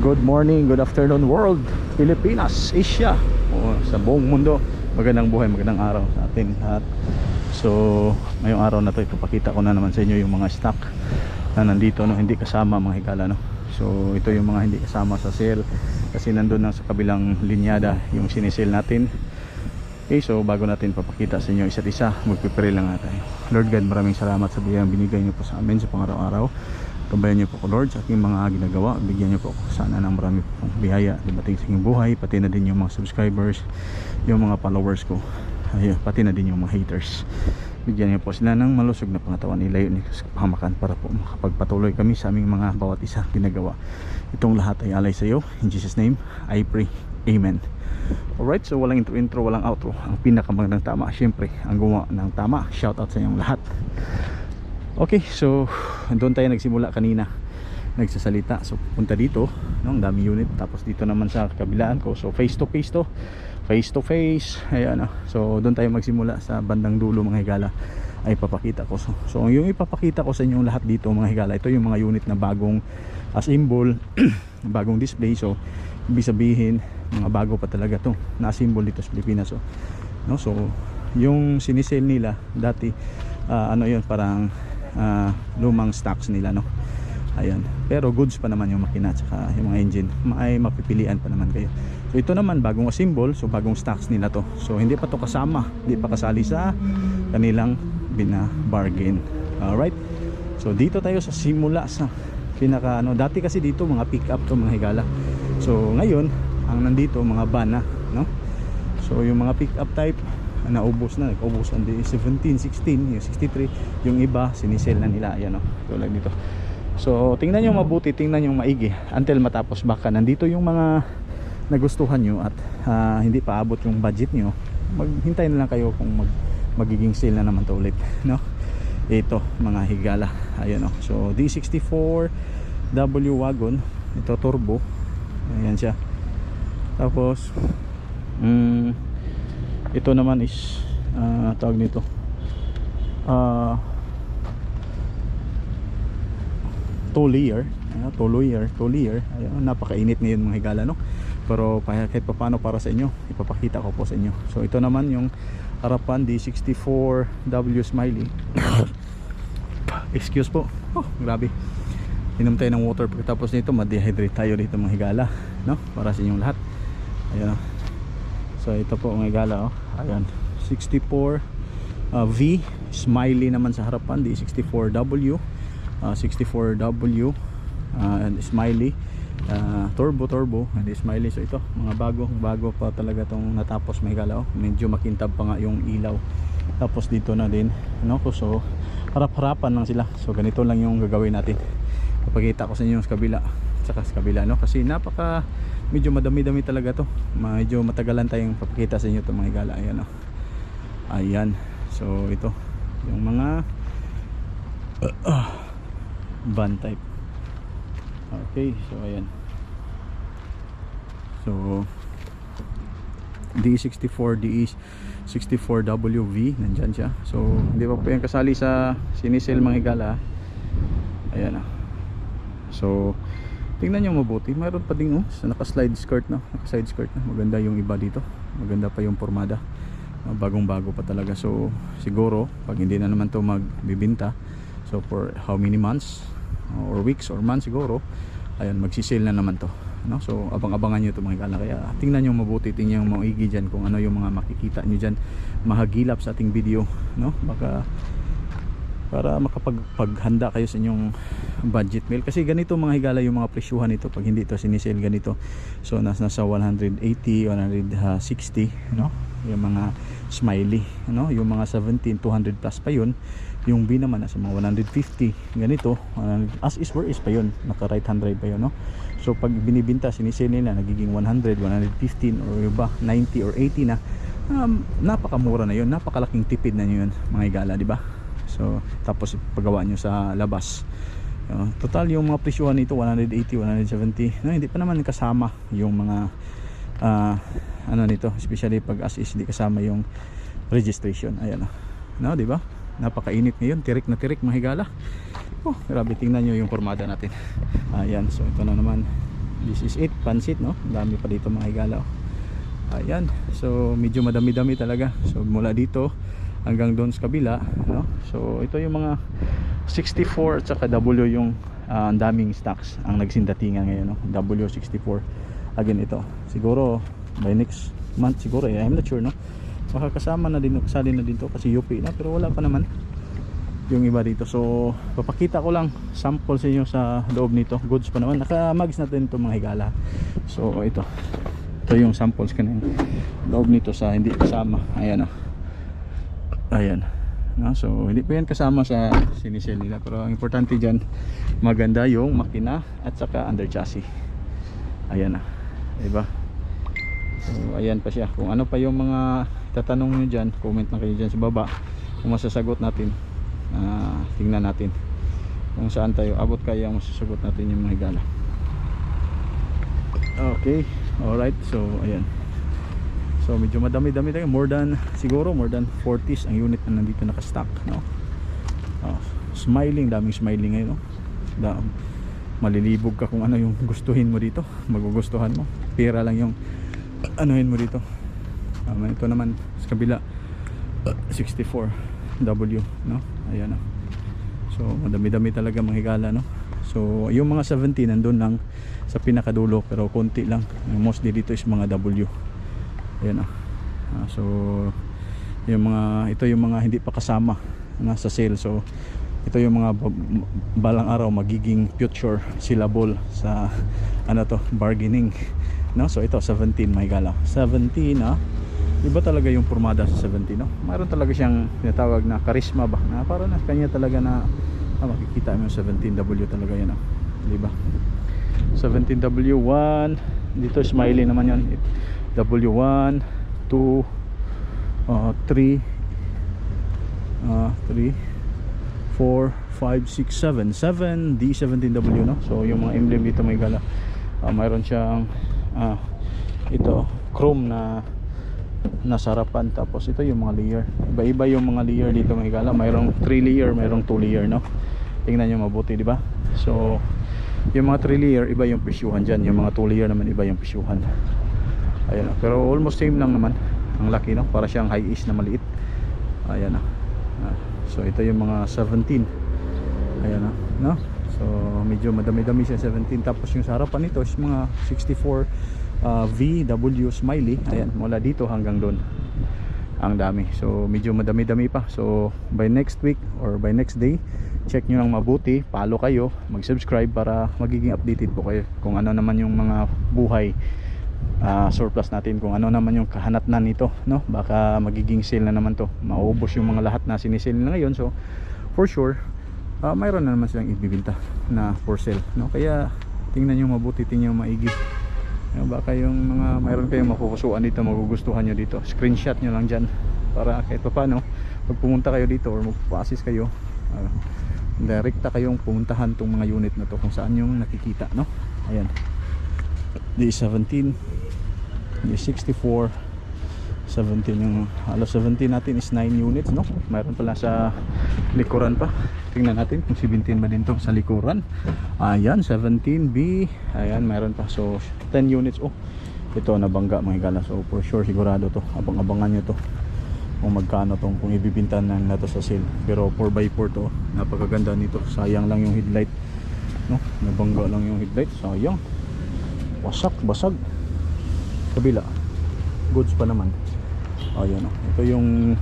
Good morning, good afternoon world, Pilipinas, Asia, sa buong mundo. Magandang buhay, magandang araw sa atin lahat. So ngayong araw na to, ipapakita ko na naman sa inyo yung mga stock na nandito, no? Hindi kasama mga higala, no? So ito yung mga hindi kasama sa sale kasi nandun na sa kabilang linyada yung sinisale natin. Okay, so bago natin papakita sa inyo isa't isa, magpipray lang natin. Lord God, maraming salamat sa biyayang binigay niyo po sa amin sa pang-araw-araw. Kabayan niyo po ko, Lord, sa aking mga ginagawa. Bigyan niyo po ako sana ng marami pong biyaya dumating sa aking buhay, pati na din yung mga subscribers, yung mga followers ko, pati na din yung mga haters. Bigyan niyo po sila ng malusog na pangatawan, ilayo niyo sa pahamakan para po makapagpatuloy kami sa aming mga bawat isa ginagawa. Itong lahat ay alay sa iyo. In Jesus name I pray, Amen. Alright, so walang intro, walang outro. Ang pinakamagandang tama, syempre ang gumawa ng tama. Shout out sa inyong lahat. Okay, so doon tayo nagsimula kanina, nagsasalita. So punta dito, no, ang dami unit. Tapos dito naman sa kabilaan ko, so face to face to, face to face. Ayan, so doon tayo magsimula sa bandang dulo mga higala. Ay papakita ko. So yung ipapakita ko sa inyong lahat dito mga higala, ito yung mga unit na bagong assemble, bagong display. So ibig sabihin mga bago pa talaga to, na-assemble dito sa Pilipinas. So, no, so yung sinisale nila dati, ano yun, parang lumang stocks nila, no. Ayan, pero goods pa naman yung makina at saka yung mga engine, ay mapipilian pa naman kayo. So ito naman bagong assemble, so bagong stocks nila to. So hindi pa to kasama, hindi pa kasali sa kanilang bina-bargain. Alright, so dito tayo sa simula sa pinaka dati kasi dito mga pick up to mga higala. So ngayon ang nandito mga van na, no. So yung mga pick up type naubos na, nag-ubos ang 17, 16, yung 63, yung iba sinisell na nila. Ayan, tulad dito. So tingnan nyo mabuti, tingnan nyo maigi until matapos. Baka nandito yung mga nagustuhan nyo at hindi pa abot yung budget nyo, maghintay na lang kayo kung magiging sale na naman to ulit, no. Ito mga higala, ayan, so D64 W wagon, ito turbo, ayan siya. Tapos ito naman is tawag nito two-layer. Ayun, napakainit ngayon mga higala, no. Pero kahit paano para sa inyo, ipapakita ko po sa inyo. So ito naman yung harapan D64W Smiley. Excuse po. Oh, grabe. Inom tayo ng water pagkatapos nito, ma-dehydrate tayo dito mga higala, no, para sa inyong lahat. Ayan, so ito po mga higala, ayan, 64 V Smiley naman sa harapan, D64W 64W and Smiley turbo and Smiley. So ito mga bago pa talaga tong natapos mga higala, medyo makintab pa nga yung ilaw. Tapos dito na din, no, so harap-harapan lang sila. So ganito lang yung gagawin natin, papakita ko sa inyo sa kabila saka sa kabila, no, kasi medyo madami-dami talaga to, medyo matagalan tayong papakita sa inyo to mga higala. Ayan, ayan, so ito yung mga van type. Okay, so ayan, so D64 DE64WV nandyan siya. So hindi pa po yan kasali sa sinisale mga higala. Ayan, so tingnan nyo mabuti, mayroon pa din naka-slide skirt, no? Naka-side skirt na, maganda yung iba dito, maganda pa yung pormada, bagong-bago pa talaga. So siguro pag hindi na naman to magbibinta, so for how many months or weeks or months siguro, ayun, magsisale na naman to, no? So abang-abangan nyo ito mga higala. Kaya tingnan nyo mabuti, tingnan nyo maigi dyan kung ano yung mga makikita nyo dyan, mahagilap sa ating video, no? Baka para makapaghanda kayo sa inyong budget meal. Kasi ganito mga higala yung mga presyuhan nito pag hindi ito sinisale ganito. So nasa 180, 160, no, yung mga Smiley, no, yung mga 17, 200 plus pa yun. Yung B naman nasa mga 150 ganito, as is where is pa yun, naka right hand drive pa yun, no. So pag binibinta sinisale nila, nagiging 100, 115 or iba 90 or 80 na, napakamura na yun, napakalaking tipid na yun mga higala, di ba? So tapos paggawa nyo sa labas, total yung mga presyuhan nito 180, 170, no, hindi pa naman kasama yung mga nito, especially pag as is, hindi kasama yung registration. Ayan, no, di ba? Napakainit ngayon, tirik na tirik mga higala. Oh, grabe, tingnan nyo yung pormada natin. Ayan, so ito na naman This is it, pansit, no? Dami pa dito mga higala. Ayan, so medyo madami-dami talaga. So mula dito hanggang doon sa kabila, no? So ito yung mga 64 at saka W yung ang daming stocks ang nagsindatingan ngayon, no? W64 again. Ito siguro by next month siguro, I'm not sure, no? Makakasama na din, kasali na din to kasi UP na, pero wala pa naman yung iba dito. So papakita ko lang sample sa inyo sa loob nito. Goods pa naman, naka-mags natin ito mga higala. So ito yung samples kanina loob nito sa hindi kasama. Ayan, ayan, no? So hindi pa yan kasama sa sinisell nila, pero ang importante dyan maganda yung makina at saka under chassis. Ayan na, diba? So ayan pa siya. Kung ano pa yung mga tatanong nyo dyan, comment na kayo dyan sa baba. Kung masasagot natin, tingnan natin kung saan tayo abot kaya ang masasagot natin yung mga higala. Okay, alright. So ayan, so medyo madami-dami tayo, siguro more than 40s ang unit na nandito naka-stock, no? Smiling, daming smiling ngayon, no? Malilibog ka kung ano yung gustuhin mo dito, magugustuhan mo. Pera lang yung anuhin mo dito. Ito naman sa kabila 64W, no? Ayan na. So madami-dami talaga mga higala, no? So yung mga 70 nandun lang sa pinakadulo, pero konti lang. Mostly dito is mga W. Ayan na. So yung mga, ito yung mga hindi pa kasama sa sale. So ito yung mga balang araw magiging future sellable sa ano to, bargaining, no? So ito 17 mga higala, 17, iba talaga yung pormada sa 70, no? Mayroon talaga siyang tinatawag na charisma ba, na parang na kanya talaga na makikita mo yung 17W talaga yan, diba? 17W1 dito, smiley naman yan. W1 2 3 4 5 6 7 D17W, no? So yung mga emblem dito may gala, mayroon siyang ito chrome na nasa harapan, tapos ito yung mga layer, iba-iba yung mga layer dito mga higala. Mayroong 3 layer, mayroong 2 layer, no? Tingnan nyo mabuti, di ba? So yung mga 3 layer iba yung presyuhan dyan, yung mga 2 layer naman iba yung presyuhan. Ayan, pero almost same lang naman ang laki, no? Para siyang high-east na maliit. Ayan, so ito yung mga 17. Ayan, no? So medyo madami-dami siya 17. Tapos yung sa harapan nito is mga 64 VW smiley. Ayan, mula dito hanggang doon ang dami. So medyo madami-dami pa. So by next week or by next day, check nyo lang mabuti, follow kayo, mag-subscribe para magiging updated po kayo kung ano naman yung mga buhay surplus natin, kung ano naman yung kahanatnan nito, no? Baka magiging sale na naman to, maubos yung mga lahat na sinisale na ngayon. So for sure mayroon na naman silang ibibinta na for sale, no? Kaya tingnan nyo mabuti, tingnan nyo maigi. Baka yung mga mayroon kayong mapupusuan dito, magugustuhan nyo dito, screenshot nyo lang dyan para kahit pa paano pag pumunta kayo dito or magpa-assist kayo, direkta kayong pumuntahan tong mga unit na to kung saan yung nakikita, no? Ayan, D17, D64, 17, yung halos 17 natin is 9 units, no? Mayroon pala sa likuran pa. Tingnan natin kung 17 ba din to sa likuran. Ayan, 17B. Ayan, mayroon pa. So 10 units. Oh, ito nabangga mga higala. So for sure sigurado to, abang-abangan nyo to kung magkano tong, kung ibibintan na to sa sale. Pero 4x4 to, napakaganda nito. Sayang lang yung headlight, no? Nabangga lang yung headlight, sayang. Wasak, basag. Kabila, goods pa naman. Ayan, ito yung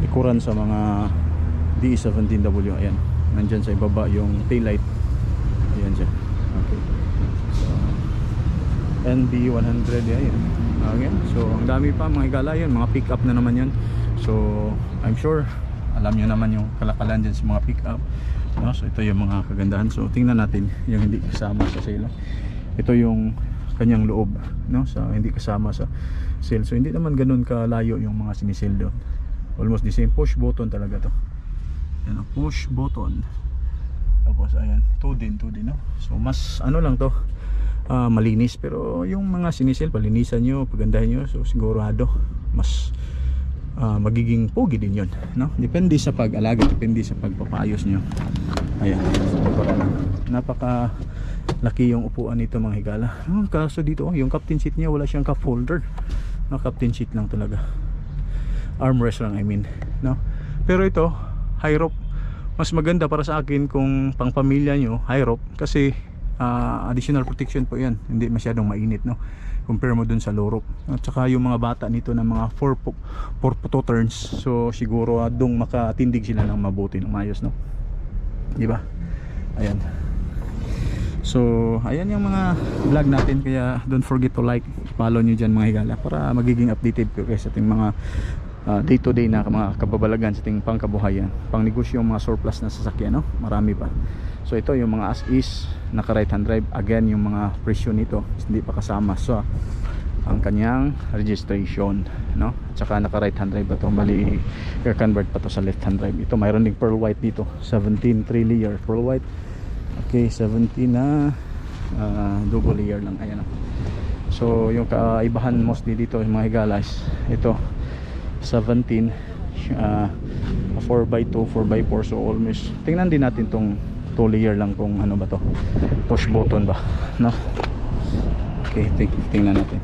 likuran sa mga D17W. Ayan, nandyan sa ibaba yung taillight. Ayan siya. Okay, so NB100. Ayan. Okay, so ang dami pa mga higala, yun mga pick up na naman yun. So I'm sure alam nyo naman yung kalakalan dyan sa mga pick up, no? So ito yung mga kagandahan. So tingnan natin yung hindi kasama sa sale. Ito yung kanyang loob, no? So hindi kasama sa sale. So hindi naman ganun kalayo yung mga sinisale doon. Almost the same. Push button talaga to. Yan, push button. Tapos ayan, 2 din, no? So mas ano lang to, malinis. Pero yung mga sinisale, palinisan nyo, pagandahin nyo, so sigurado mas magiging pogi din yun, no? Depende sa pag-alaga, depende sa pagpapayos nyo. Ayan, so, napaka laki yung upuan nito mga higala. Kaso dito yung captain seat niya wala siyang cup holder, no, captain seat lang talaga, armrest lang I mean, no. Pero ito high rope, mas maganda para sa akin kung pang pamilya nyo high rope, kasi additional protection po yan, hindi masyadong mainit, no, compare mo dun sa low rope. At saka yung mga bata nito ng mga 4 photo turns, so siguro dong makatindig sila ng mabuti ng mayos, no, di ba? Ayan. So ayan yung mga vlog natin, kaya don't forget to like, follow nyo dyan mga higala, para magiging updated ko kayo sa ating mga day to day na mga kababalagan sa ating pangkabuhayan, pang negosyo, mga surplus na sasakyan, no, marami pa. So ito yung mga as is, naka right hand drive. Again yung mga presyo nito hindi pa kasama so ang kanyang registration, no, at saka naka right hand drive pa to, mali i-convert pa to sa left hand drive. Ito mayroon ding pearl white dito, 17 3 layer pearl white. Okay, 17 na double layer lang, ayan. So yung kaibahan mostly dito yung mga higalas, ito 17 4x2 4x4, so almost tingnan din natin tong 2 layer lang kung ano ba to, push button ba, no. Okay, tingnan natin.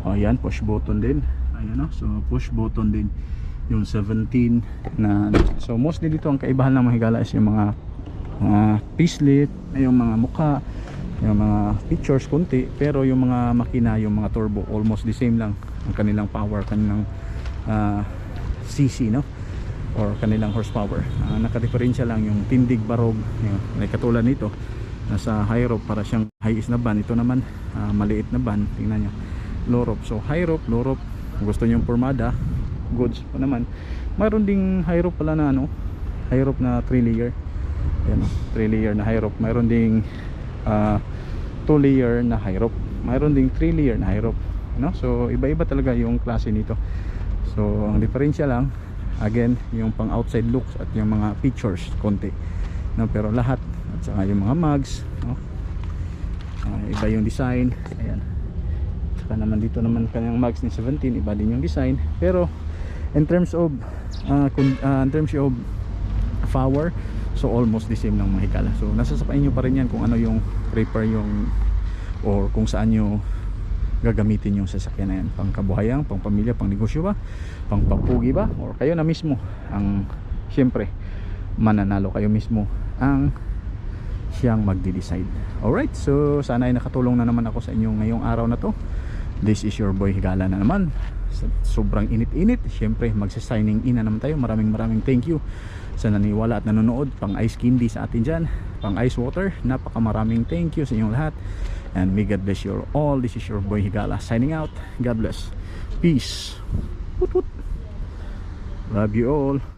Ayan, push button din, ayan, no? So push button din yung 17 na, so mostly dito ang kaibahan ng mga higala is yung mga facelift, yung mga mukha, yung mga features konti, pero yung mga makina, yung mga turbo almost the same lang ang kanilang power, kanilang cc, no, or kanilang horsepower. Nakadiferensya lang yung tindig, barog, yung may katulad nito nasa high rope para siyang high is na van, ito naman maliit na van, tingnan nyo, low rope. So high rope, low rope, gusto nyo yung pormada goods pa naman, mayroon ding high rope pala na ano, high rope na 3 layer. Ayan, 3 layer na high rope. Mayroon ding 2 layer na high rope, mayroon ding 3 layer na high rope, no? So iba-iba talaga yung klase nito. So ang diferensya lang again yung pang outside looks at yung mga features konti, no, pero lahat, at saka yung mga mags, no, iba yung design. Ayan, at saka naman dito naman kanyang mags ni 17, iba din yung design, pero in terms of power, so almost the same ng mga higala. So nasasapain nyo pa rin yan kung ano yung prepare yung, or kung saan nyo gagamitin yung sasakyan na yan, pang kabuhayan, pang pamilya, pang negosyo ba, pang papugi ba, or kayo na mismo ang siyempre mananalo, kayo mismo ang siyang magde-decide. Alright, so sana ay nakatulong na naman ako sa inyo ngayong araw na to. This is your boy Higala na naman. Sobrang init-init, siyempre magsa-signing in na naman tayo. Maraming thank you sa naniwala at nanonood, pang ice candy sa atin dyan, pang ice water, napakamaraming thank you sa inyong lahat, and may God bless you all. This is your boy Higala signing out. God bless, peace, woot woot. Love you all.